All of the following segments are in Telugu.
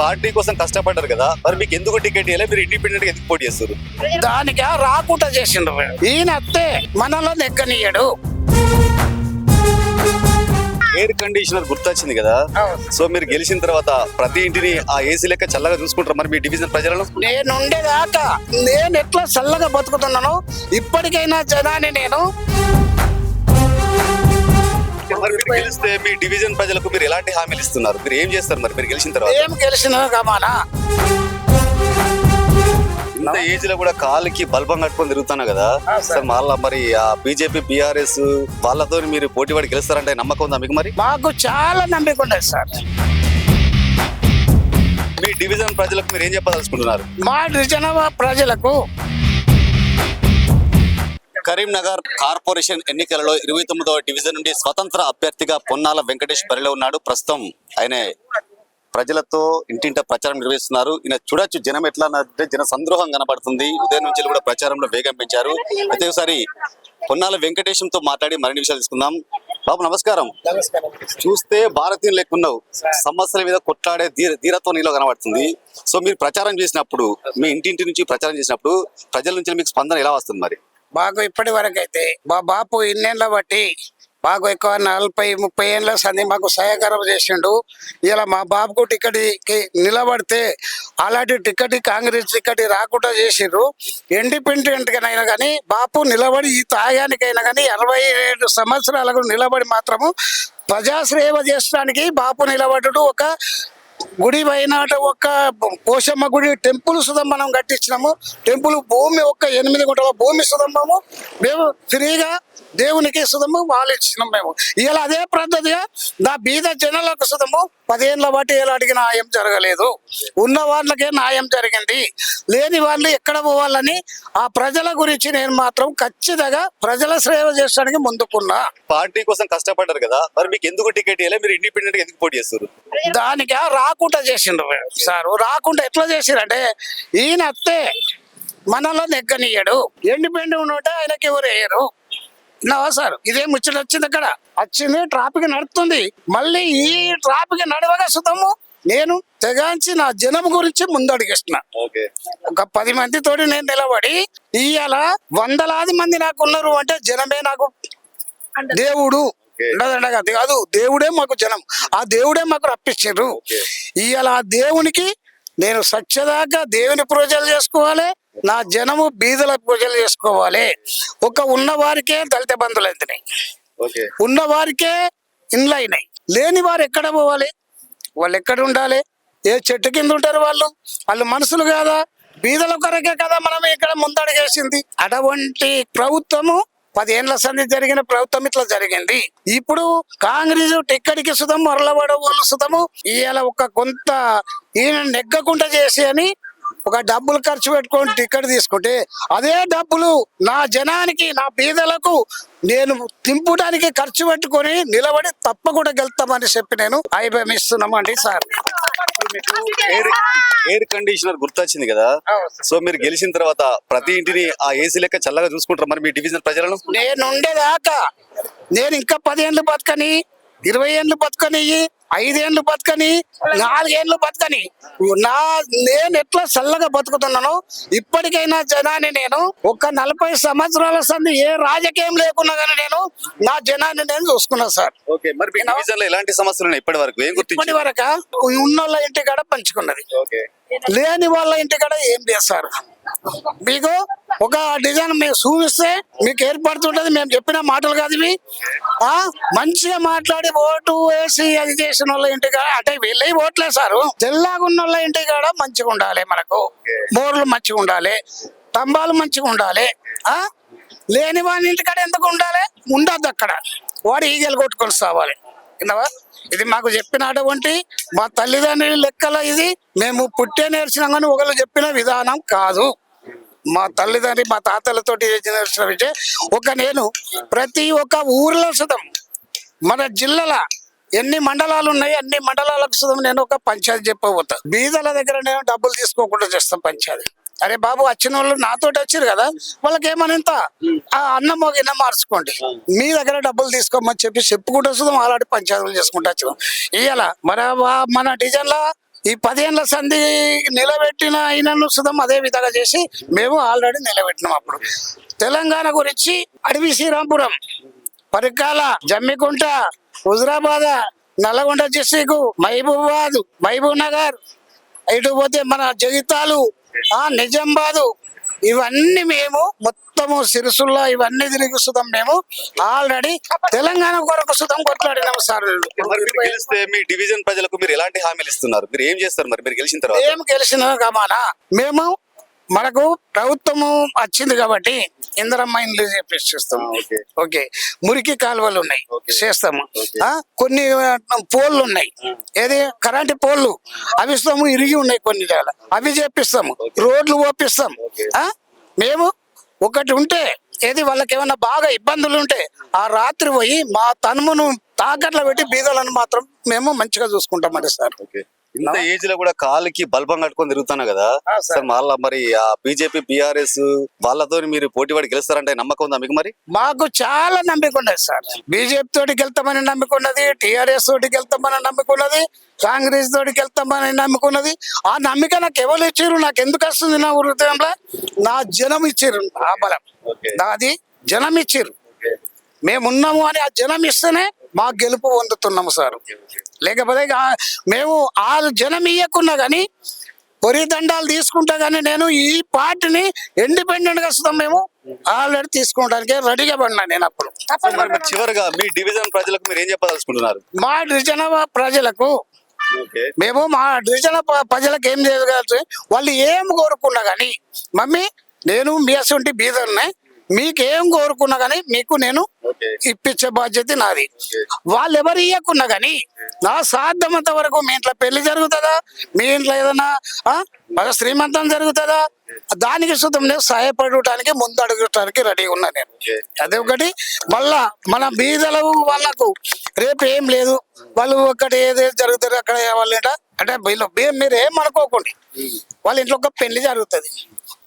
పార్టీ కోసం కష్టపడ్డారు కదా, మరి మీకు ఎందుకు టికెట్ ఇవ్వలే? మీరు ఇండిపెండెంట్ గా ఎందుకు పోటీ చేస్తారు? దానికి రాకుండా చేసిండు. ఈయన అత్తే మనలో నెగ్గనీయడు. ఎయిర్ కండిషనర్ గుర్తొచ్చింది కదా, సో మీరు గెలిచిన తర్వాత ప్రతి ఇంటిని ఆ ఏసీ లెక్క చల్లగా చూసుకుంటారు మరి మీ డివిజన్ ప్రజలను? నేను ఉండేదాకా నేను ఎట్లా చల్లగా బతుకుతున్నాను, ఇప్పటికైనా జనాన్ని నేను మరి మీరు గెలిస్తే మీ డివిజన్ ప్రజలకు మీరు ఎలాంటి హామీలు ఇస్తున్నారు? మీరు ఏం చేస్తారు మరి మీరు గెలిచిన తర్వాత? ఏం గెలిచిన కమానా ఇంత ఏజ్ లో కూడా కాలుకి బల్బం కట్టుకొని తిరుగుతున్నా కదా సార్, మళ్ళా మరి ఆ బీజేపీ బీఆర్ఎస్ వాళ్ళతో మీరు పోటీ పడి గెలుస్తారంటే నమ్మకం ఉందా మీకు? మరి మాకు చాలా నమ్మిక ఉండదు సార్. మీ డివిజన్ ప్రజలకు మీరు ఏం చెప్పదలుచుకుంటున్నారు? మా డివిజన్ ప్రజలకు కరీంనగర్ కార్పొరేషన్ ఎన్నికలలో 29వ డివిజన్ నుండి స్వతంత్ర అభ్యర్థిగా పొన్నాల వెంకటేష్ బరిలో ఉన్నాడు. ప్రస్తుతం ఆయన ప్రజలతో ఇంటింట ప్రచారం నిర్వహిస్తున్నారు. ఈయన చూడొచ్చు జనం ఎట్లా అంటే జన సంద్రోహం కనబడుతుంది. ఉదయం నుంచి కూడా ప్రచారంలో వేగం పెంచారు. అయితే ఒకసారి పొన్నాల వెంకటేశంతో మాట్లాడి మరిన్ని విషయాలు తీసుకుందాం. బాబు నమస్కారం. చూస్తే భారతీయులు లెక్కున్నావు, సమస్యల మీద కొట్లాడే ధీరత్వం నీలో కనబడుతుంది. సో మీరు ప్రచారం చేసినప్పుడు, మీ ఇంటింటి నుంచి ప్రచారం చేసినప్పుడు ప్రజల నుంచి మీకు స్పందన ఎలా వస్తుంది? మరి మాకు ఇప్పటి వరకు అయితే మా బాపు ఇన్నేళ్ళ బట్టి మాకు ఎక్కువ 40-30 ఏళ్ళ సంది మాకు సహకారం చేసిండు. ఇలా మా బాబుకు టికెట్కి నిలబడితే అలాంటి టికెట్ కాంగ్రెస్ టికెట్ రాకుండా చేసిండ్రు. ఇండిపెండెంట్గానైనా కానీ బాపు నిలబడి ఈ తాగానికైనా కానీ 67 సంవత్సరాలకు నిలబడి మాత్రము ప్రజాసేవ చేయడానికి బాపు నిలబడ్డాడు. ఒక గుడి పైన ఒక పోషమ్మ గుడి టెంపుల్ సుధం మనం కట్టించినాము. టెంపుల్ భూమి ఒక 8 గుంటల భూమి సుధము మేము ఫ్రీగా దేవునికి సుధము వాళ్ళు ఇచ్చినాం. మేము ఇలా అదే పద్ధతిగా నా బీద జనాలకు సుధము 10 ఏళ్ళ బట్టి ఎలాంటి న్యాయం జరగలేదు. ఉన్న వాళ్ళకే న్యాయం జరిగింది. లేని వాళ్ళు ఎక్కడ పోవాలని ఆ ప్రజల గురించి నేను మాత్రం ఖచ్చితంగా ప్రజల సేవ చేయడానికి ముందుకున్నా. పార్టీ కోసం కష్టపడ్డారు కదా, మరి మీకు ఎందుకు టికెట్ ఇవ్వలే? మీరు ఇండిపెండెంట్ గా ఎందుకు పోటీ చేస్తారు? దానికి రాకుండా చేసిండ్రు సార్. రాకుండా ఎట్లా చేసిరంటే ఈయన అత్తే మనలో నెగ్గనీయడు. ఇండిపెండెంట్ ఉంటే ఆయనకి ఎవరు వేయరు. నవా సార్ ఇదే ముచ్చట వచ్చింది. అక్కడ వచ్చింది ట్రాఫిక్ నడుస్తుంది. మళ్ళీ ఈ ట్రాఫిక్ నడవగా సుతము నేను తెగాంచి నా జనం గురించి ముందడిగిస్తున్నా. ఒక 10 మందితోటి నేను నిలబడి ఇవాళ వందలాది మంది నాకు ఉన్నారు అంటే జనమే నాకు దేవుడు. కాదు, దేవుడే మాకు జనం. ఆ దేవుడే మాకు రప్పించారు. ఇవాళ ఆ దేవునికి నేను సత్యదాకా దేవుని పూజలు చేసుకోవాలి, నా జనము బీదల పూజలు చేసుకోవాలి. ఒక ఉన్న వారికే దళిత బంధువులు అయినాయి, ఉన్న వారికే ఇండ్లు అయినాయి. లేని వారు ఎక్కడ పోవాలి? వాళ్ళు ఎక్కడ ఉండాలి? ఏ చెట్టు కింద ఉంటారు? వాళ్ళు మనుషులు కాదా? బీదల కొరకే కదా మనం ఇక్కడ ముందడుగేసింది. అటువంటి ప్రభుత్వము 10 ఏళ్ళ సంధి జరిగిన ప్రభుత్వం ఇట్లా జరిగింది. ఇప్పుడు కాంగ్రెస్ టిక్కడికి సుతం మరలబడ వాళ్ళు సుతము ఇవాళ ఒక కొంత ఈయన నెగ్గకుండా చేసి అని ఒక డబ్బులు ఖర్చు పెట్టుకొని టికెట్ తీసుకుంటే అదే డబ్బులు నా జనానికి నా బీదలకు నేను తింపడానికి ఖర్చు పెట్టుకొని నిలబడి తప్పకుండా గెలుస్తామని చెప్పి నేను అభిమిస్తున్నామండి సార్. ఎయిర్ కండిషనర్ గుర్తొచ్చింది కదా, సో మీరు గెలిచిన తర్వాత ప్రతి ఇంటిని ఆ ఏసీ లెక్క చల్లగా చూసుకుంటారు మరి మీ డివిజన్ ప్రజలను? నేను ఉండేదాకా నేను ఇంకా 10 ఏళ్ళు బతకని, 20 ఏళ్ళు బతకని, 5 ఏళ్ళు బతకని, 4 ఏళ్ళు బతకని నేను ఎట్లా చల్లగా బతుకుతున్నానో ఇప్పటికైనా జనాన్ని నేను ఒక 40 సంవత్సరాల సంది ఏ రాజకీయం లేకున్నా కానీ నేను నా జనాన్ని నేను చూసుకున్నా సార్. ఎలాంటి సమస్యలు ఇప్పటి వరకు? ఇప్పటి వరకు ఉన్నోళ్ళ ఇంటి కాడ పంచుకున్నది, లేని వాళ్ళ ఇంటి కాడ ఏం చేస్తారు. మీకు ఒక డిజైన్ మేము చూపిస్తే మీకు ఏర్పడుతుంటది. మేము చెప్పిన మాటలు కాదు ఇవి. మంచిగా మాట్లాడి ఓటు వేసి అది చేసిన వాళ్ళ ఇంటి కాడ అంటే వెళ్ళి ఓట్లే సారు. తెల్లగా ఉన్న వాళ్ళ ఇంటి కాడ మంచిగా ఉండాలి, మనకు బోర్లు మంచిగా ఉండాలి, స్తంభాలు మంచిగా ఉండాలి. లేని వాడి ఇంటి కాడ ఎందుకు ఉండాలి? ఉండద్దు అక్కడ. వాడు ఈగలు కొట్టుకొని సావాలి. ఇది మాకు చెప్పిన అటువంటి మా తల్లిదండ్రుల లెక్కల ఇది మేము పుట్టే నేర్చినాం కానీ ఒకళ్ళు చెప్పిన విధానం కాదు. మా తల్లిదండ్రి మా తాతలతోటి నేర్చిన విషయం. నేను ప్రతి ఒక్క ఊర్లో సుతం మన జిల్లాల ఎన్ని మండలాలు ఉన్నాయి అన్ని మండలాలకు సుతం నేను ఒక పంచాయతీ చెప్పబోతా. బీదల దగ్గర నేను డబ్బులు తీసుకోకుండా చేస్తాం పంచాయతీ. అరే బాబు వచ్చిన వాళ్ళు నాతోటి వచ్చారు కదా, వాళ్ళకి ఏమనింత అన్నమో గిన్న మార్చుకోండి, మీ దగ్గర డబ్బులు తీసుకోమని చెప్పి చెప్పుకుంటూ వస్తుంది. అలాంటి పంచాయతీలు చేసుకుంటూ వచ్చినాం. ఇవాళ మన డిజైన్ల ఈ 10 ఏళ్ల సంధి నిలబెట్టిన ఆయనను సుధం అదే విధంగా చేసి మేము ఆల్రెడీ నిలబెట్టినాం. అప్పుడు తెలంగాణ గురించి అడవి శ్రీరాంపురం, పరికాల, జమ్మికుంట, హుజరాబాద్, నల్గొండ డిస్టిక్, మహబూబ్ నగర్, ఇటు పోతే మన జగితాలు, నిజామాబాదు, ఇవన్నీ మేము మొత్తము సిరిసుల్లా ఇవన్నీ తిరిగి సుతం మేము ఆల్రెడీ తెలంగాణ కొరకు సుతం కొట్లాడినాము సార్. మరి మీరు గెలిస్తే మీ డివిజన్ ప్రజలకు మీరు ఎలాంటి హామీలు ఇస్తున్నారు? మీరు ఏం చేస్తారు మరి మీరు గెలిచిన తర్వాత? ఏం గెలిచిన కమానా మేము మనకు ప్రభుత్వము వచ్చింది కాబట్టి ఇందిరమ్మ ఇండ్లు చేపిస్తాం. ఓకే, మురికి కాలువలు ఉన్నాయి చేస్తాము. కొన్ని పోల్లు ఉన్నాయి, ఏది కరెంటు పోల్లు అవి ఇస్తాము, ఇరిగి ఉన్నాయి కొన్ని దగ్గర అవి చేపిస్తాము, రోడ్లు ఓపిస్తాం. మేము ఒకటి ఉంటే ఏది వాళ్ళకి ఏమన్నా బాగా ఇబ్బందులు ఉంటే ఆ రాత్రి పోయి మా తనుమును తాకట్లో పెట్టి బీదలను మాత్రం మేము మంచిగా చూసుకుంటామండి సార్. ఇంత ఏజ్ లో కూడా కాలుకి బల్బం కట్టుకొని తిరుగుతున్నా కదా సార్, మళ్ళా మరి ఆ బీజేపీ బీఆర్ఎస్ వాళ్ళతో మీరు పోటీ పడి గెలుస్తారంటే నమ్మకం ఉందా మీకు? మరి మాకు చాలా నమ్మిక ఉన్నది సార్. బీజేపీ తోటి గెలుతామని నమ్మిక ఉన్నది, టీఆర్ఎస్ తోటి గెలుతామని నమ్మిక ఉన్నది, కాంగ్రెస్ తోటి గెలుతామని నమ్మిక ఉన్నది. ఆ నమ్మిక నాకు ఎవరు ఇచ్చారు, నాకు ఎందుకు వస్తుంది నా హృదయంలో? నా జనం ఇచ్చారు ఆ బలం, నాది జనం ఇచ్చారు. మేమున్నాము అని ఆ జనం ఇస్తేనే మా గెలుపు పొందుతున్నాము సార్. లేకపోతే మేము ఆ జనం ఇయ్యకున్నా కానీ పొరి దండాలు తీసుకుంటా కానీ నేను ఈ పార్టీని ఇండిపెండెంట్ గా వస్తాం మేము ఆల్రెడీ తీసుకోవడానికి రెడీగా పడినా నేను. అప్పుడు చివరిగా మీ డివిజన్ ప్రజలకు మీరు ఏం చెప్పదలుచుకుంటున్నారు? మా డివిజన్ ప్రజలకు మేము మా డివిజన్ ప్రజలకు ఏం చేయగలరు, వాళ్ళు ఏం కోరుకున్నా కానీ మమ్మీ నేను మీ అసంటి బీదర్నే, మీకేం కోరుకున్నా కానీ మీకు నేను ఇప్పించే బాధ్యత నాది. వాళ్ళు ఎవరు ఇవ్వకున్నా కానీ నా సాధ్యమంత వరకు మీ ఇంట్లో పెళ్లి జరుగుతుందా, మీ ఇంట్లో ఏదైనా శ్రీమంతం జరుగుతుందా, దానికి సుతం నేను సహాయపడటానికి ముందు అడగటానికి రెడీగా ఉన్నా నేను. అదే ఒకటి. మళ్ళా మన బీదల వాళ్ళకు రేపు ఏం లేదు, వాళ్ళు ఒక్కటి ఏదైతే జరుగుతుంది అక్కడ వాళ్ళ అంటే మీరు ఏం అనుకోకండి, వాళ్ళ ఇంట్లో ఒక పెళ్లి జరుగుతుంది,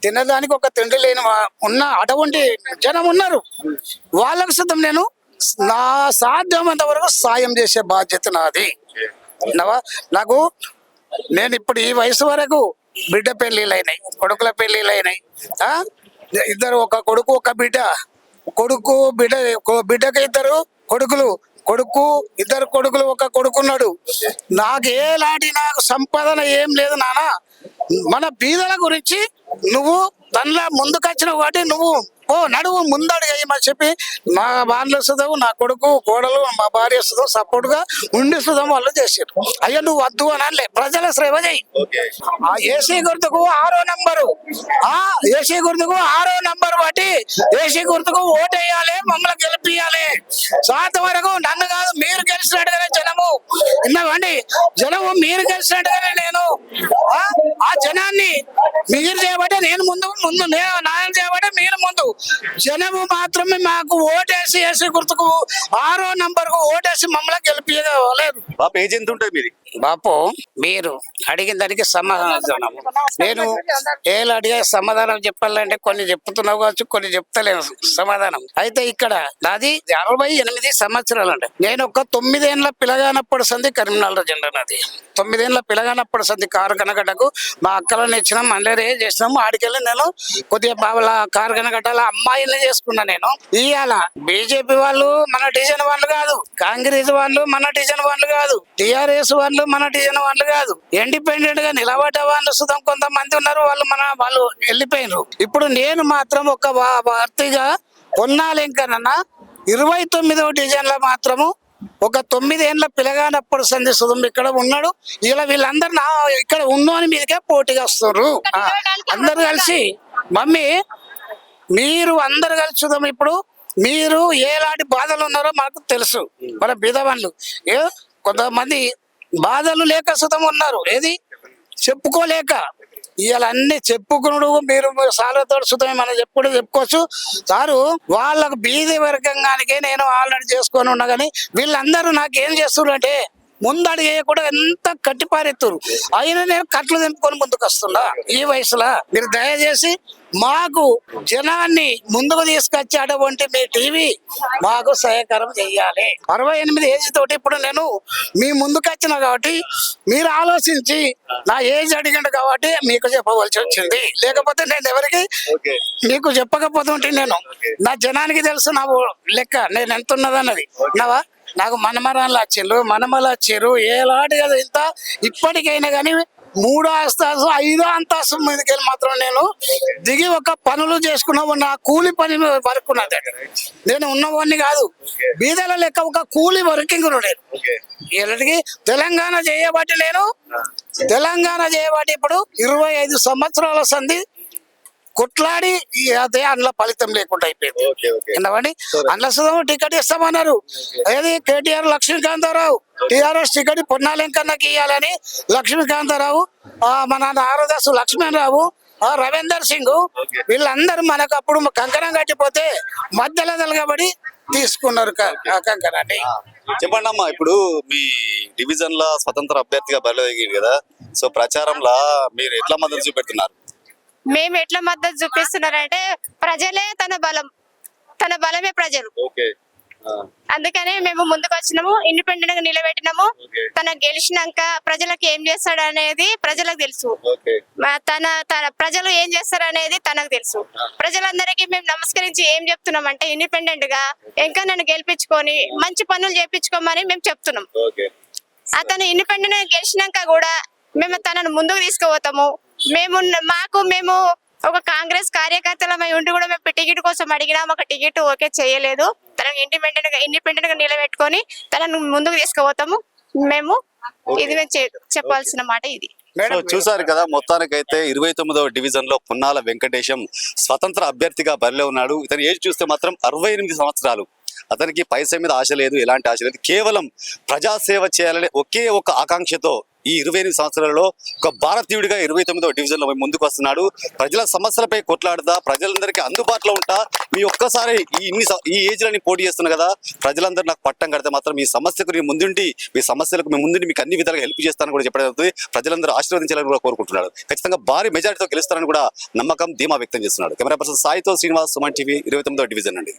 తినడానికి ఒక తిండి లేని ఉన్న అటువంటి జనం ఉన్నారు. వాళ్ళకు సిద్ధం నేను నా సాధ్యమైనంత వరకు సాయం చేసే బాధ్యత నాది. నాకు నేను ఇప్పుడు ఈ వయసు వరకు బిడ్డ పెళ్లిళ్ళు అయినాయి, కొడుకుల పెళ్లిళ్ళు అయినాయి. ఇద్దరు, ఒక కొడుకు ఒక బిడ్డ, బిడ్డకి ఇద్దరు కొడుకులు, ఇద్దరు కొడుకులు, ఒక కొడుకున్నాడు. నాకు సంపాదన ఏం లేదు నాన్న. మన బీదల గురించి నువ్వు దానిలో ముందుకొచ్చిన వాటి నువ్వు నడువు ముందడుగేయమని చెప్పి మా బాన్లు సుధవు, నా కొడుకు, కోడలు, మా భార్య సుధవు సపోర్ట్ గా ఉండి సుధం వాళ్ళు చేశారు. అయ్యా నువ్వు వద్దు అని అనలే, ప్రజల సేవ చేయి. ఏసీ గుర్తుకు 6వ నంబరు, ఏసీ గుర్తుకు 6వ నంబరు బట్టి ఏసీ గుర్తుకు ఓటేయాలి, మమ్మల్ని గెలిపియాలి. సాత వరకు నన్ను కాదు, మీరు గెలిచినట్టుగానే జనము విన్నామండి. జనము మీరు గెలిచినట్టుగానే నేను ఆ జనాన్ని మీరు చేయబట్టే నేను ముందు నాయన చేయబట్టే మీరు ముందు. జనము మాత్రమే మాకు ఓటేసి ఏసీ గుర్తుకు 6వ నంబర్కు ఓటేసి మమ్మల్ని గెలిపించలేదు. బాపు ఏజ్ ఎంత ఉంటుంది మీది? బాపు మీరు అడిగిన దానికి సమాధానం నేను ఏళ్ళు అడిగే సమాధానం చెప్పాలంటే కొన్ని చెప్తున్నావు కావచ్చు, కొన్ని చెప్తలేను సమాధానం. అయితే ఇక్కడ నాది 68 సంవత్సరాలు అండి. నేను ఒక 9 ఏళ్ళ పిల్లగానప్పుడు సంది కరీంనగర్ జిల్లా నాది. 9 ఏళ్ళ పిల్లగానప్పుడు సంది కారు కనగడ్డకు మా అక్కలను ఇచ్చినాం, అందరే చేసినాము. ఆడికెళ్ళి నేను కొద్దిగా బాబుల కారు కనగడ్డల అమ్మాయిని చేసుకున్నా. నేను ఇవాళ బీజేపీ వాళ్ళు మన డివిజన్ వాళ్ళు కాదు, కాంగ్రెస్ వాళ్ళు మన డివిజన్ వాళ్ళు కాదు, టిఆర్ఎస్ వాళ్ళు మన డివిజన్ వాళ్ళు కాదు, ఇండిపెండెంట్ గా నిలబడ్డ వాళ్ళు సుతం కొంతమంది ఉన్నారు. వాళ్ళు వెళ్ళిపోయినారు. ఇప్పుడు నేను మాత్రం ఒక భర్తీగా పొన్నాలెంకనన్నా 29వ డివిజన్ లో మాత్రము ఒక 9 ఏళ్ళ పిల్లగానప్పుడు సంధి సుధం ఇక్కడ ఉన్నాడు. ఇలా వీళ్ళందరూ ఇక్కడ ఉన్నోని మీదకే పోటీగా వస్తున్నారు. అందరు కలిసి మమ్మీ మీరు అందరు కలిసి చూద్దాం. ఇప్పుడు మీరు ఎలాంటి బాధలు ఉన్నారో మాకు తెలుసు. మన బీదవాళ్ళు కొంతమంది బాధలు లేక సుతం ఉన్నారు, ఏది చెప్పుకోలేక. ఇవాళ అన్ని చెప్పుకున్నాడు మీరు సార్లతో సుతమే మనం చెప్పుకోవచ్చు సారు. వాళ్ళకు బీది వర్గంగానికే నేను ఆల్రెడీ చేసుకొని ఉన్నా కానీ వీళ్ళందరూ నాకు ఏం చేస్తున్నారు అంటే ముందడి వేయకుండా ఎంత కట్టిపారెత్తురు అయినా నేను కట్లు తెంపుకొని ముందుకు వస్తున్నా ఈ వయసులో. మీరు దయచేసి మాకు జనాన్ని ముందుకు తీసుకొచ్చి అటువంటి మీ టీవీ మాకు సహకారం చెయ్యాలి. 68 ఏజ్ తోటి ఇప్పుడు నేను మీ ముందుకు వచ్చిన కాబట్టి మీరు ఆలోచించి నా ఏజ్ అడిగాడు కాబట్టి మీకు చెప్పవలసి వచ్చింది. లేకపోతే నేను ఎవరికి మీకు చెప్పకపోతుంటే నేను నా జనానికి తెలుసు నా లెక్క నేను ఎంత ఉన్నదన్నది. నావా నాకు మనమరాలు వచ్చిండ్రు, మనమలు వచ్చారు, ఏలాంటి కదా ఇంత ఇప్పటికైనా కానీ 3వ అంతస్తు 5వ అంతస్తు మీదకి మాత్రం నేను దిగి ఒక పనులు చేసుకున్నావు. నా కూలి పని వరకు నా దగ్గర నేను ఉన్నవాడిని కాదు, బీదల లెక్క ఒక కూలి వర్కింగ్ నేను. వీళ్ళకి తెలంగాణ చేయబట్టి ఇప్పుడు 25 సంవత్సరాల సంధి కొట్లాడి అదే అందులో ఫలితం లేకుండా అయిపోయింది. విన్నామండి, అందులో టికెట్ ఇస్తామన్నారు. ఏది కేటీఆర్ లక్ష్మీకాంతారావు టిఆర్ఎస్ టికెట్ పొన్నాలెంకన్నకి ఇవ్వాలని లక్ష్మీకాంతారావు, మన ఆరదాసు లక్ష్మణరావు, రవీందర్ సింగ్ వీళ్ళందరూ మనకు అప్పుడు కంకణం కట్టిపోతే మధ్యలో తలగబడి తీసుకున్నారు కంకణాన్ని. చెప్పండి అమ్మా, ఇప్పుడు మీ డివిజన్ లో స్వతంత్ర అభ్యర్థిగా బరిలో దిగారు కదా, సో ప్రచారంలో మీరు ఎట్లా మద్దతు చూపెడుతున్నారు? మేము ఎట్లా మద్దతు చూపిస్తున్నారంటే ప్రజలే తన బలమే ప్రజలు. అందుకనే మేము ముందుకు వచ్చినాము, ఇండిపెండెంట్ గా నిలబెట్టినాము. తన గెలిచినాక ప్రజలకు ఏం చేస్తాడు అనేది ప్రజలకు తెలుసు, తన ప్రజలు ఏం చేస్తారు అనేది తనకు తెలుసు. ప్రజలందరికీ మేము నమస్కరించి ఏం చెప్తున్నాం అంటే ఇండిపెండెంట్ గా ఇంకా నన్ను గెలిపించుకొని మంచి పనులు చేపించుకోమని మేము చెప్తున్నాం. అతను ఇండిపెండెంట్ గా గెలిచినాక కూడా మేము తనను ముందుకు తీసుకుపోతాము. మేము ఒక కాంగ్రెస్ కార్యకర్తలమై ఉండి కూడా మేము టికెట్ కోసం అడిగినా మాకు టికెట్ ఓకే చేయలేదు. తనకు ఇండిపెండెంట్ గా నిలబెట్టుకొని తనను ముందుకు తీసుకుపోతాము. మేము ఇది చెప్పాల్సిన మాట ఇది. సో చూసారు కదా, మొత్తానికైతే 29వ డివిజన్ లో పున్నాల వెంకటేశం స్వతంత్ర అభ్యర్థిగా బరిలో ఉన్నాడు. ఇతని ఏజ్ చూస్తే మాత్రం 68 సంవత్సరాలు. అతనికి పైసా మీద ఆశ లేదు, ఎలాంటి ఆశ లేదు, కేవలం ప్రజాసేవ చేయాలనే ఒకే ఒక ఆకాంక్షతో ఈ 28 సంవత్సరాలలో ఒక భారతీయుడిగా 29వ డివిజన్ లో ముందుకు వస్తున్నాడు. ప్రజల సమస్యలపై కొట్లాడుతా, ప్రజలందరికీ అందుబాటులో ఉంటా. మీ ఒక్కసారి ఈ ఏజ్ లని పోటీ చేస్తున్నా కదా, ప్రజలందరూ నాకు పట్టం కడితే మాత్రం మీ సమస్యకు నేను ముందుండి మీ సమస్యలకు మేము ముందుండి మీకు అన్ని విధాలుగా హెల్ప్ చేస్తానని కూడా చెప్పడం జరుగుతుంది. ప్రజలందరూ ఆశీర్వదించాలని కూడా కోరుకుంటున్నాడు. ఖచ్చితంగా భారీ మెజారిటీతో గెలుస్తారని కూడా నమ్మకం, ధీమా వ్యక్తం చేస్తున్నాడు. కెమెరా పర్సన్ సాయితో శ్రీనివాస్, సుమన్ టీవీ, 29వ డివిజన్ అండి.